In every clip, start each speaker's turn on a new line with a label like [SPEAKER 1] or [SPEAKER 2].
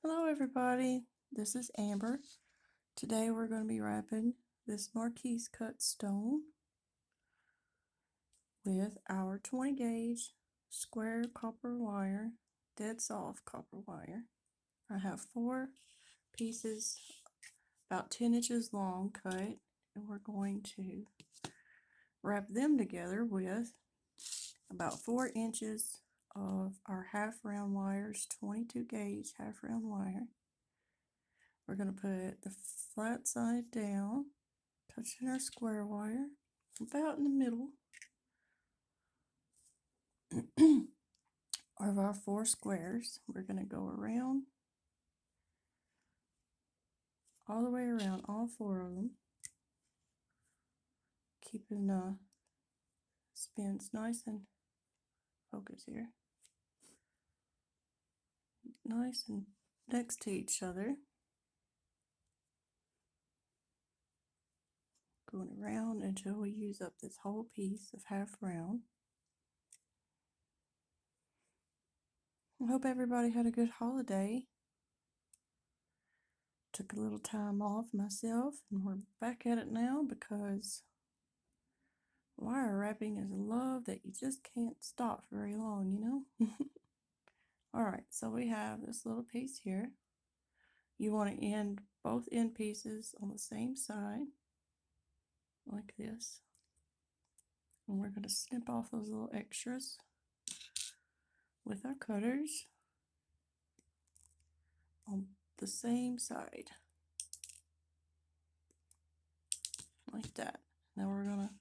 [SPEAKER 1] Hello everybody, this is Amber. Today we're going to be wrapping this Marquise cut stone with our 20 gauge square copper wire, dead soft copper wire. I have 4 pieces about 10 inches long cut, and we're going to wrap them together with about 4 inches of our half round wires, 22 gauge half round wire. We're going to put the flat side down, touching our square wire, about in the middle of our 4 squares. We're going to go around, all the way around all 4 of them, keeping the spins nice and focus here, nice and next to each other. Going around until we use up this whole piece of half round. I hope everybody had a good holiday. Took a little time off myself, and we're back at it now because wire wrapping is a love that you just can't stop very long, you know? Alright, so we have this little piece here. You want to end both end pieces on the same side, like this. And we're going to snip off those little extras with our cutters on the same side, like that. Now we're going to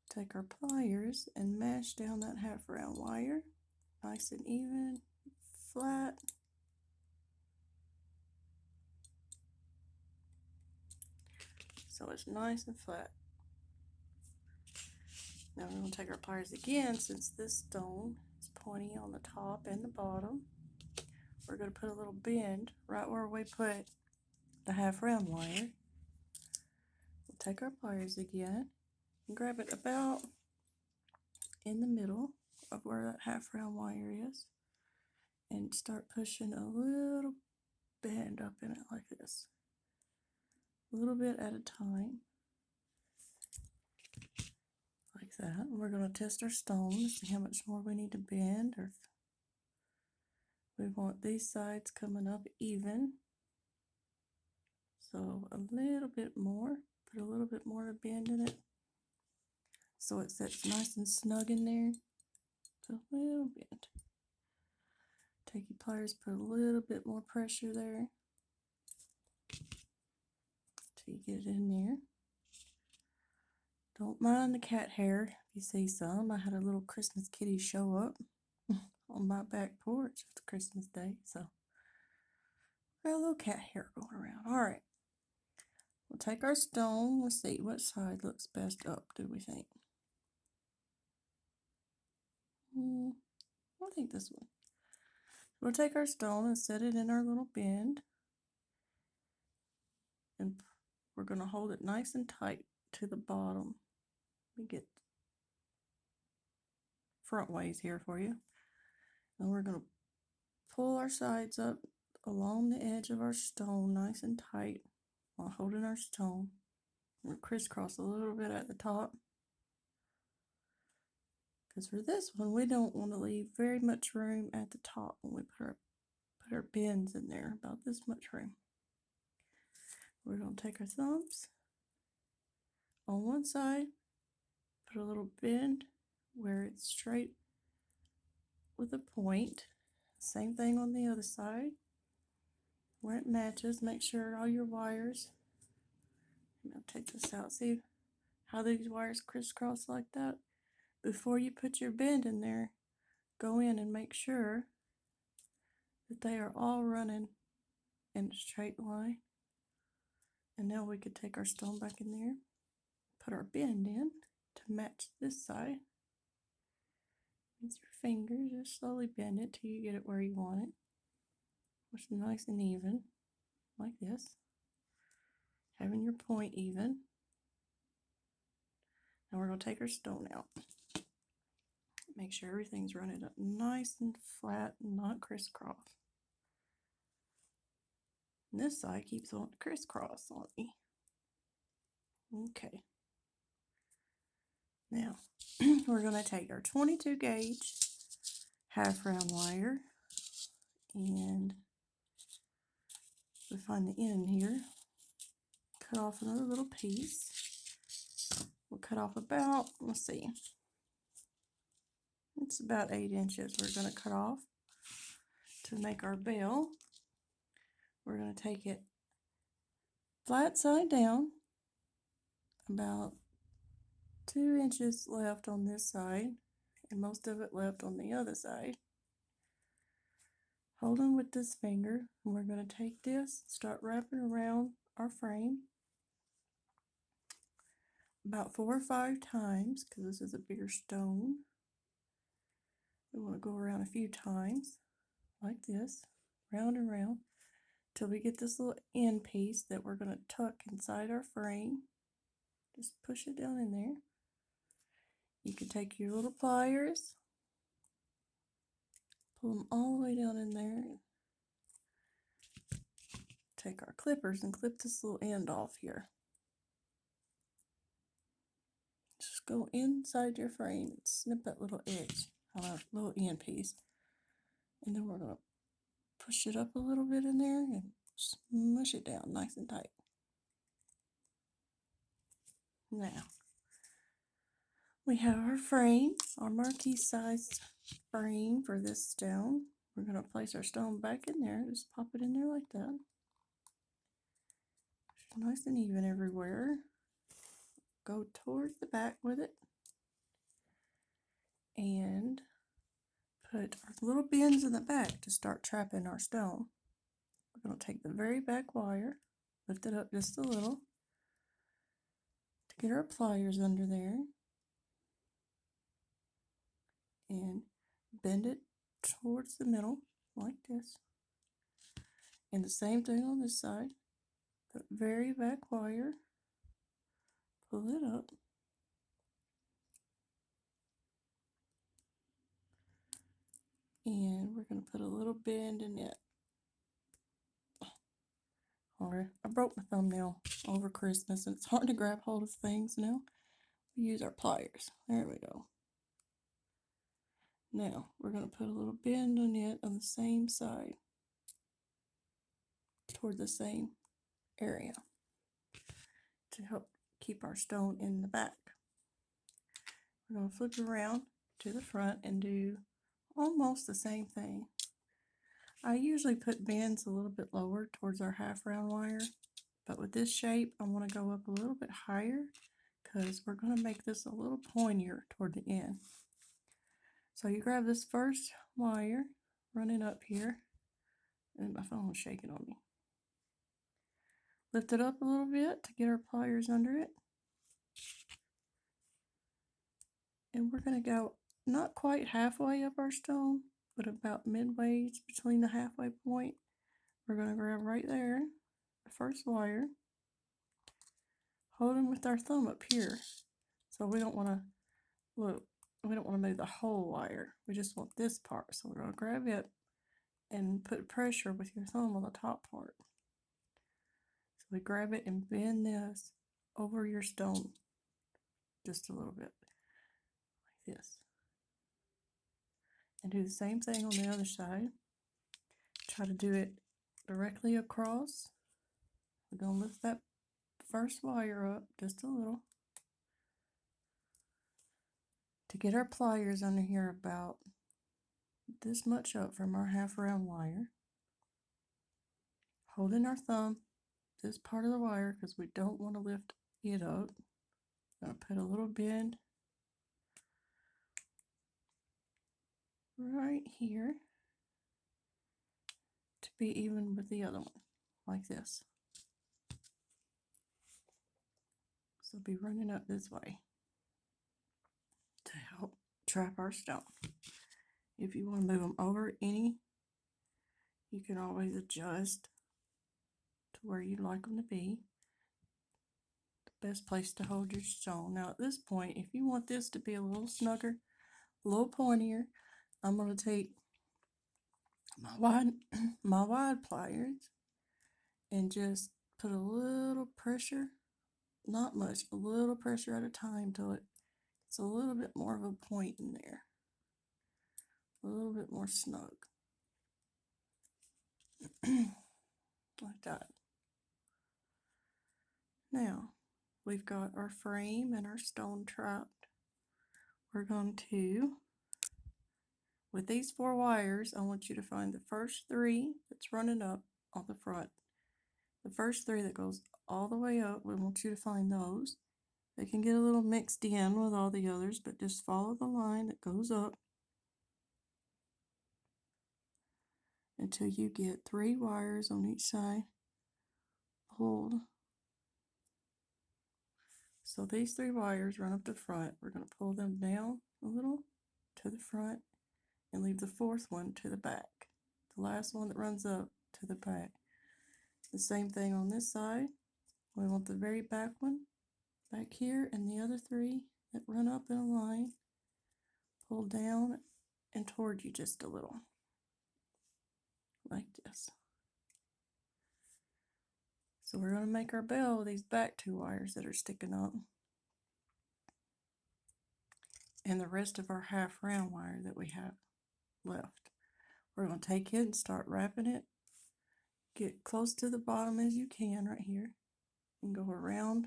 [SPEAKER 1] take our pliers and mash down that half round wire, nice and even, flat. So it's nice and flat. Now we're going to take our pliers again, since this stone is pointy on the top and the bottom. We're going to put a little bend right where we put the half round wire. We'll take our pliers again and grab it about in the middle of where that half round wire is, and start pushing a little bend up in it like this, a little bit at a time, like that. And we're going to test our stone to see how much more we need to bend, or if we want these sides coming up even. So a little bit more, put a little bit more of bend in it so it sits nice and snug in there. So a little bit. Take your pliers, put a little bit more pressure there till you get it in there. Don't mind the cat hair if you see some. I had a little Christmas kitty show up on my back porch after Christmas Day, so got a little cat hair going around. Alright, we'll take our stone. Let's see, what side looks best up, do we think? I think this one. We'll take our stone and set it in our little bend, and we're going to hold it nice and tight to the bottom. Let me get front ways here for you. And we're going to pull our sides up along the edge of our stone nice and tight while holding our stone. We'll crisscross a little bit at the top, because for this one we don't want to leave very much room at the top when we put our bends in there, about this much room. We're going to take our thumbs on one side, put a little bend where it's straight with a point. Same thing on the other side where it matches. Make sure all your wires, I'll take this out, see how these wires crisscross like that. Before you put your bend in there, go in and make sure that they are all running in a straight line. And now we could take our stone back in there, put our bend in to match this side. With your fingers, just slowly bend it till you get it where you want it, which is nice and even, like this. Having your point even. Now we're going to take our stone out. Make sure everything's running up nice and flat and not crisscross. And this side keeps on crisscross on me. Okay. Now, we're going to take our 22 gauge half round wire and we find the end here. Cut off another little piece. We'll cut off about, let's see, it's about 8 inches we're going to cut off to make our bell. We're going to take it flat side down, about 2 inches left on this side and most of it left on the other side. Holding with this finger, and we're going to take this, start wrapping around our frame about 4 or 5 times because this is a bigger stone. We want to go around a few times like this, round and round, till we get this little end piece that we're going to tuck inside our frame. Just push it down in there. You can take your little pliers, pull them all the way down in there. Take our clippers and clip this little end off here. Just go inside your frame and snip that little edge on our little end piece. And then we're going to push it up a little bit in there and smush it down nice and tight. Now, we have our frame, our Marquise sized frame for this stone. We're going to place our stone back in there. Just pop it in there like that. Nice and even everywhere. Go towards the back with it. And put our little bends in the back to start trapping our stone. We're going to take the very back wire, lift it up just a little to get our pliers under there, and bend it towards the middle like this. And the same thing on this side. The very back wire, pull it up, and we're going to put a little bend in it. Alright, I broke my thumbnail over Christmas and it's hard to grab hold of things now. We use our pliers. There we go. Now we're going to put a little bend on it on the same side toward the same area to help keep our stone in the back. We're going to flip around to the front and do almost the same thing. I usually put bends a little bit lower towards our half round wire, but with this shape I want to go up a little bit higher because we're going to make this a little pointier toward the end. So you grab this first wire running up here, and my phone was shaking on me. Lift it up a little bit to get our pliers under it. And we're going to go not quite halfway up our stone, but about midway between the halfway point. We're going to grab right there, the first wire, hold them with our thumb up here. So we don't want to, look, we don't want to move the whole wire. We just want this part. So we're going to grab it and put pressure with your thumb on the top part. So we grab it and bend this over your stone just a little bit, like this. And do the same thing on the other side. Try to do it directly across. We're going to lift that first wire up just a little to get our pliers under here about this much up from our half round wire. Holding our thumb this part of the wire because we don't want to lift it up. I'm going to put a little bend right here to be even with the other one, like this. So be running up this way to help trap our stone. If you want to move them over any, you can always adjust to where you'd like them to be. The best place to hold your stone. Now at this point, if you want this to be a little snugger, a little pointier. I'm going to take my wide, my wide pliers and just put a little pressure, not much, a little pressure at a time till it's a little bit more of a point in there, a little bit more snug, like that. Now, we've got our frame and our stone trapped. We're going to, with these 4 wires, I want you to find the first 3 that's running up on the front. The first 3 that goes all the way up, we want you to find those. They can get a little mixed in with all the others, but just follow the line that goes up until you get 3 wires on each side pulled. So these 3 wires run up the front. We're going to pull them down a little to the front and leave the 4th one to the back. The last one that runs up to the back. The same thing on this side. We want the very back one back here, and the other 3 that run up in a line pull down and toward you just a little, like this. So we're going to make our bell with these back 2 wires that are sticking up, and the rest of our half round wire that we have left. We're going to take it and start wrapping it. Get close to the bottom as you can right here, and go around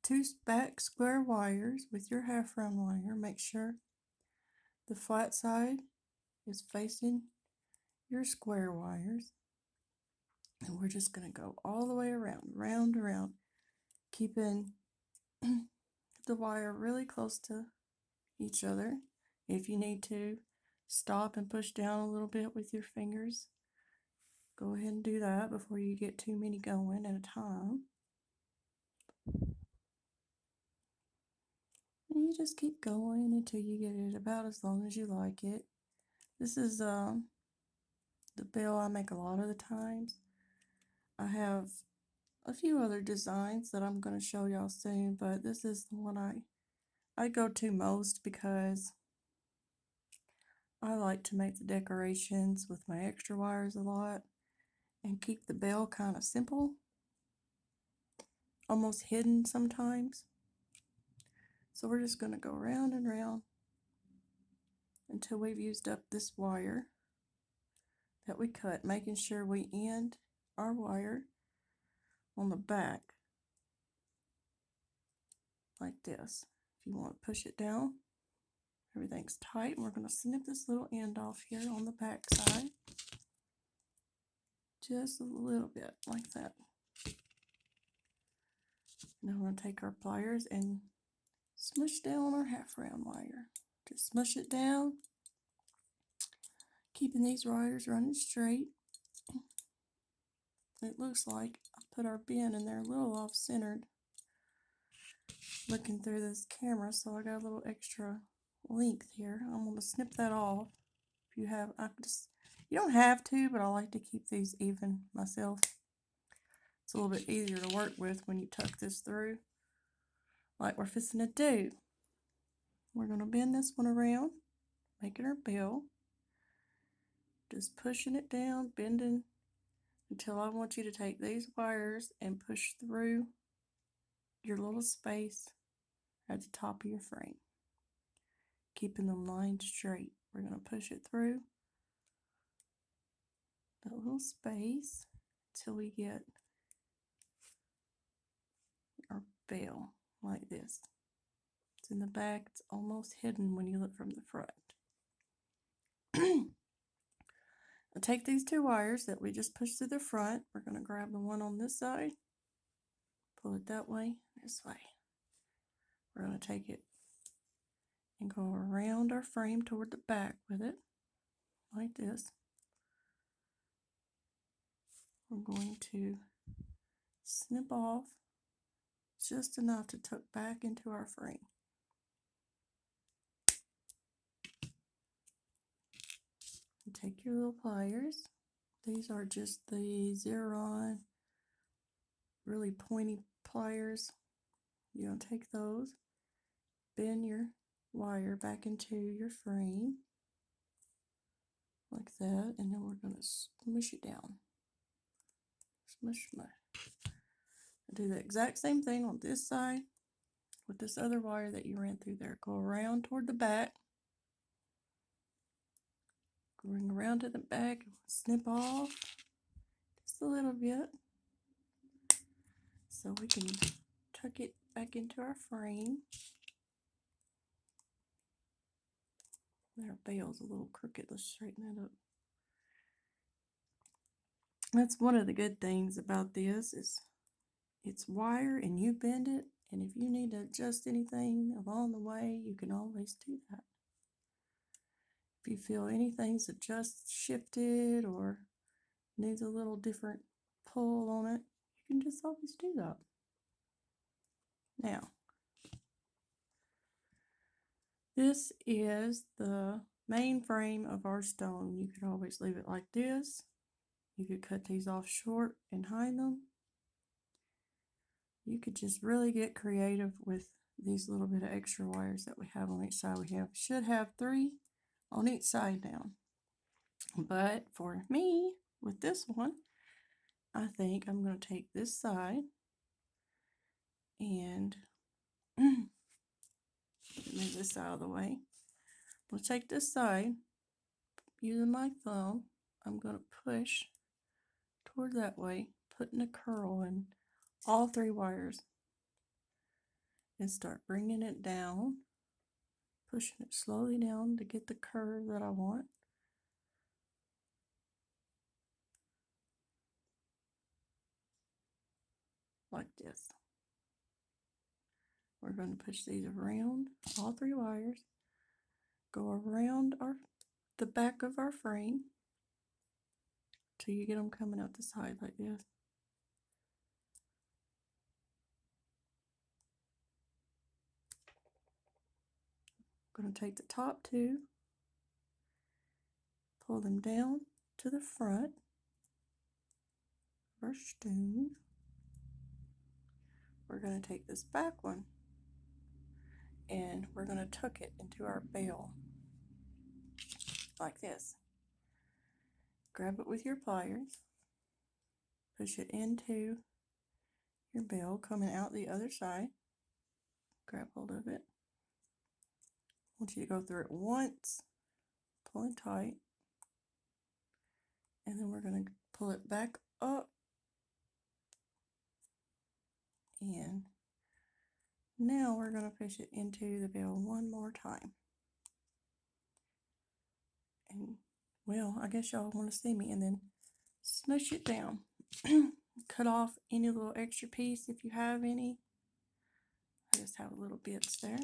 [SPEAKER 1] the 2 back square wires with your half round wire. Make sure the flat side is facing your square wires, and we're just going to go all the way around, round, around, keeping the wire really close to each other. If you need to stop and push down a little bit with your fingers, go ahead and do that before you get too many going at a time. And you just keep going until you get it about as long as you like it. This is the bell I make a lot of the times. I have a few other designs that I'm going to show y'all soon, but this is the one I go to most because I like to make the decorations with my extra wires a lot and keep the bell kind of simple, almost hidden sometimes. So we're just going to go round and round until we've used up this wire that we cut, making sure we end our wire on the back like this. If you want to push it down, everything's tight, and we're going to snip this little end off here on the back side, just a little bit like that. Now we're going to take our pliers and smush down our half round wire. Just smush it down, keeping these wires running straight. It looks like I put our bin in there a little off-centered looking through this camera, so I got a little extra length here. I'm going to snip that off. If you have, you don't have to, but I like to keep these even myself. It's a little bit easier to work with when you tuck this through, like we're fixing to do. We're going to bend this one around, making our bell. Just pushing it down, bending until I want you to take these wires and push through your little space at the top of your frame, keeping them lined straight. We're going to push it through that little space until we get our bell like this. It's in the back. It's almost hidden when you look from the front. I'll take these 2 wires that we just pushed to the front. We're going to grab the one on this side, pull it that way, this way. We're going to take it and go around our frame toward the back with it, like this. We're going to snip off just enough to tuck back into our frame. And take your little pliers. These are just the Xeron really pointy pliers. You're going to take those, bend your wire back into your frame like that, and then we're going to smush it down. Smush, smush. Do the exact same thing on this side with this other wire that you ran through there. Go around toward the back. Going around to the back, snip off just a little bit so we can tuck it back into our frame. Our bail's a little crooked. Let's straighten that up. That's one of the good things about this is it's wire and you bend it, and if you need to adjust anything along the way, you can always do that. If you feel anything's shifted or needs a little different pull on it, you can just always do that. Now, this is the main frame of our stone. You could always leave it like this. You could cut these off short and hide them. You could just really get creative with these little bit of extra wires that we have on each side. We should have 3 on each side now. But for me, with this one, I think I'm going to take this side and move this out of the way. We'll take this side, using my thumb, I'm going to push toward that way, putting a curl in all 3 wires and start bringing it down, pushing it slowly down to get the curve that I want. Like this. We're going to push these around all 3 wires, go around the back of our frame till you get them coming out the side like this. I'm going to take the top 2, pull them down to the front of our stone. We're going to take this back one and we're going to tuck it into our bail like this. Grab it with your pliers, push it into your bail coming out the other side. Grab hold of it. I want you to go through it once, pull it tight, and then we're going to pull it back up, and now we're going to push it into the bail one more time. And well, I guess y'all want to see me, and then smush it down. Cut off any little extra piece if you have any. I just have a little bits there.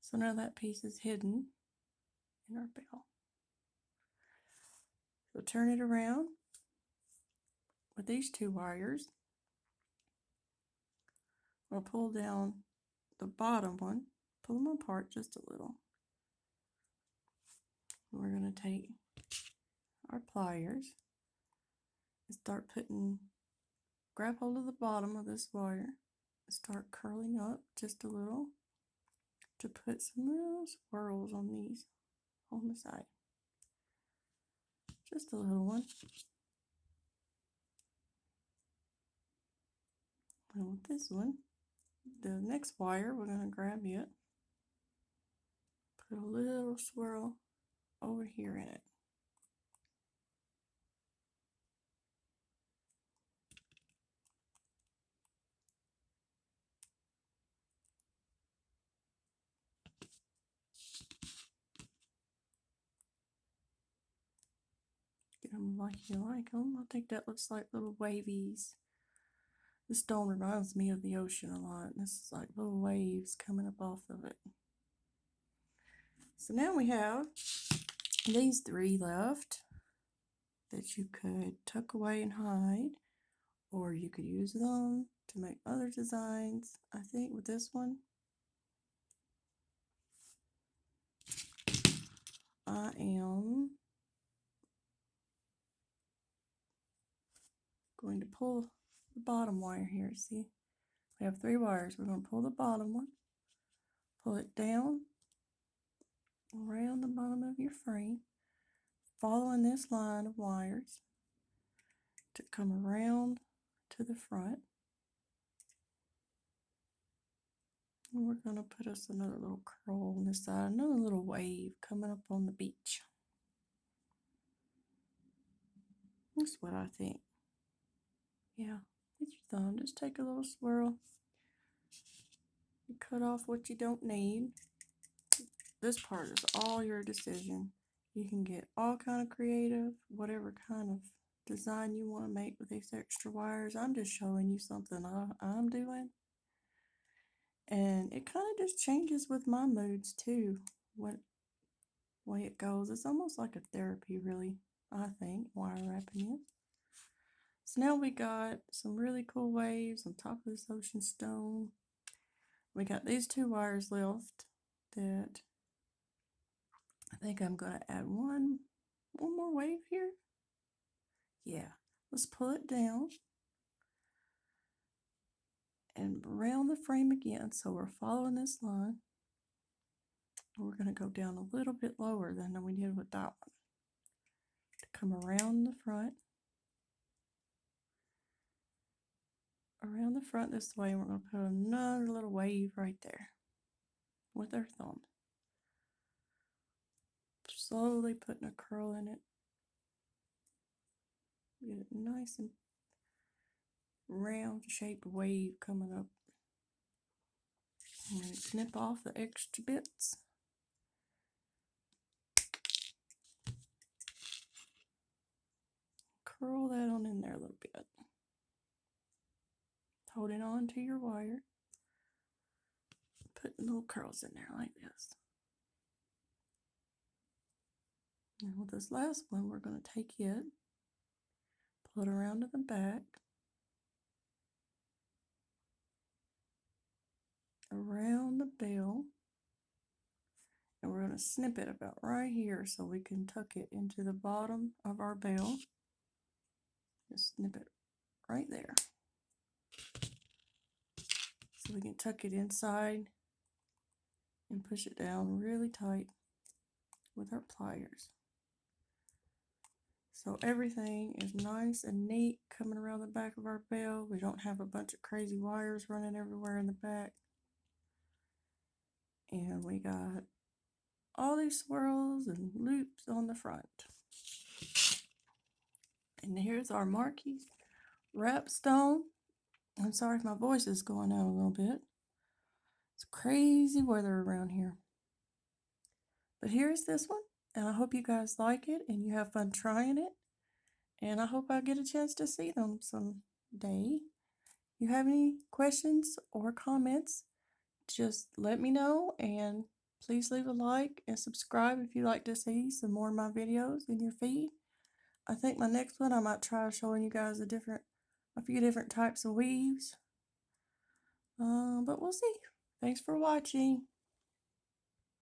[SPEAKER 1] So now that piece is hidden in our bail. So turn it around with these 2 wires. We'll pull down the bottom one, pull them apart just a little. We're going to take our pliers and start grab hold of the bottom of this wire and start curling up just a little to put some little swirls on these on the side. Just a little one. And with this one, the next wire, we're going to grab it, put a little swirl over here in it. Get them like you like them. I think that looks like little wavies. The stone reminds me of the ocean a lot. This is like little waves coming up off of it. So now we have these 3 left that you could tuck away and hide, or you could use them to make other designs. I think with this one, I am going to pull the bottom wire here. See, we have 3 wires. We're going to pull the bottom one, pull it down around the bottom of your frame, following this line of wires to come around to the front. And we're going to put us another little curl on this side, another little wave coming up on the beach. That's what I think. Yeah, with your thumb, just take a little swirl. You cut off what you don't need. This part is all your decision. You can get all kind of creative, whatever kind of design you want to make with these extra wires. I'm just showing you something I'm doing. And it kind of just changes with my moods too, what way it goes. It's almost like a therapy, really, I think, wire wrapping is. So now we got some really cool waves on top of this ocean stone. We got these two wires left that I think I'm going to add one more wave here. Yeah, let's pull it down and around the frame again. So we're following this line. We're going to go down a little bit lower than we did with that one. To come around the front. Around the front this way, and we're going to put another little wave right there with our thumb. Slowly putting a curl in it. Get it nice and round shaped wave coming up. I'm going to snip off the extra bits. Curl that on in there a little bit. Holding on to your wire. Putting little curls in there like this. Now with this last one, we're going to take it, pull it around to the back, around the bell, and we're going to snip it about right here so we can tuck it into the bottom of our bell. Just snip it right there. So we can tuck it inside and push it down really tight with our pliers. So everything is nice and neat coming around the back of our bell. We don't have a bunch of crazy wires running everywhere in the back. And we got all these swirls and loops on the front. And here's our Marquise wrap stone. I'm sorry if my voice is going out a little bit. It's crazy weather around here. But here's this one, and I hope you guys like it and you have fun trying it. And I hope I get a chance to see them someday. If you have any questions or comments, just let me know, and please leave a like and subscribe if you'd like to see some more of my videos in your feed. I think my next one I might try showing you guys a few different types of weaves. But we'll see. Thanks for watching.